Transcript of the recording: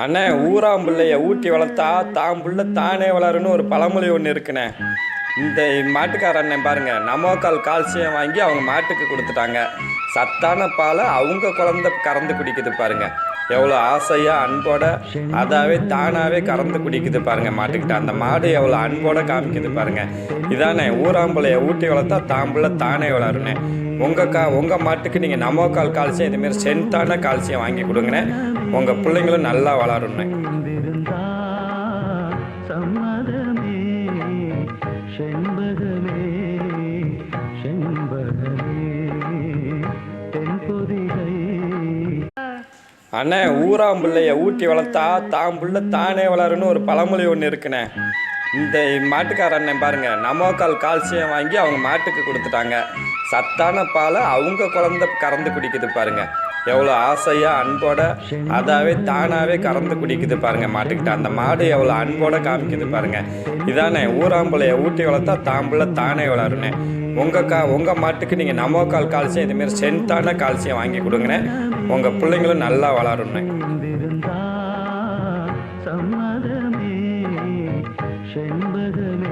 அண்ணே ஊராம்பிள்ளைய ஊட்டி வளர்த்தா தான் புள்ள தானே வளருன்னு ஒரு பழமொழி ஒன்று இருக்குண்ணே. இந்த மாட்டுக்கார அண்ணன் பாருங்க, நமோக்கால் கால்சியம் வாங்கி அவங்க மாட்டுக்கு கொடுத்துட்டாங்க. சத்தான பாலை அவங்க குழந்தை கறந்து குடிக்குது பாருங்க. எவ்வளோ ஆசையாக அன்போட அதாவே தானாகவே கறந்து குடிக்குது பாருங்க மாட்டுக்கிட்ட. அந்த மாடு எவ்வளோ அன்போட காமிக்குது பாருங்க. இதானே ஊராம்பிள்ளைய ஊட்டி வளர்த்தா தாம்புள்ள தானே வளருண்ணே. உங்கள் மாட்டுக்கு நீங்கள் நமோக்கால் கால்சியம் இதுமாரி சென்ட்டான கால்சியம் வாங்கி கொடுங்கண்ணே. உங்கள் பிள்ளைங்களும் நல்லா வளருண்ணே. அண்ணே ஊராம்பிள்ளைய ஊட்டி வளர்த்தா தான் புள்ள தானே வளருன்னு ஒரு பழமொழி ஒன்று இருக்குண்ணே. இந்த மாட்டுக்கார அண்ணன் பாருங்க, நமோக்கால் கால்சியம் வாங்கி அவங்க மாட்டுக்கு கொடுத்துட்டாங்க. சத்தான பாலை அவங்க குழந்தை கறந்து குடிக்குது பாருங்க. எவ்வளோ ஆசையாக அன்போட அதாவே தானாகவே கறந்து குடிக்குது பாருங்க மாட்டுக்கிட்ட. அந்த மாடு எவ்வளோ அன்போட காமிக்குது பாருங்க. இதானே ஊராம்பிள்ளைய ஊட்டி வளர்த்தா தாம்புள்ள தானே வளருண்ணே. உங்கள் மாட்டுக்கு நீங்கள் நமோக்கால் கால்சியம் இதுமாரி சென்ட்டான கால்சியம் வாங்கி கொடுங்கண்ணே. உங்கள் பிள்ளைங்களும் நல்லா வளருண்ணே. செண்பகமே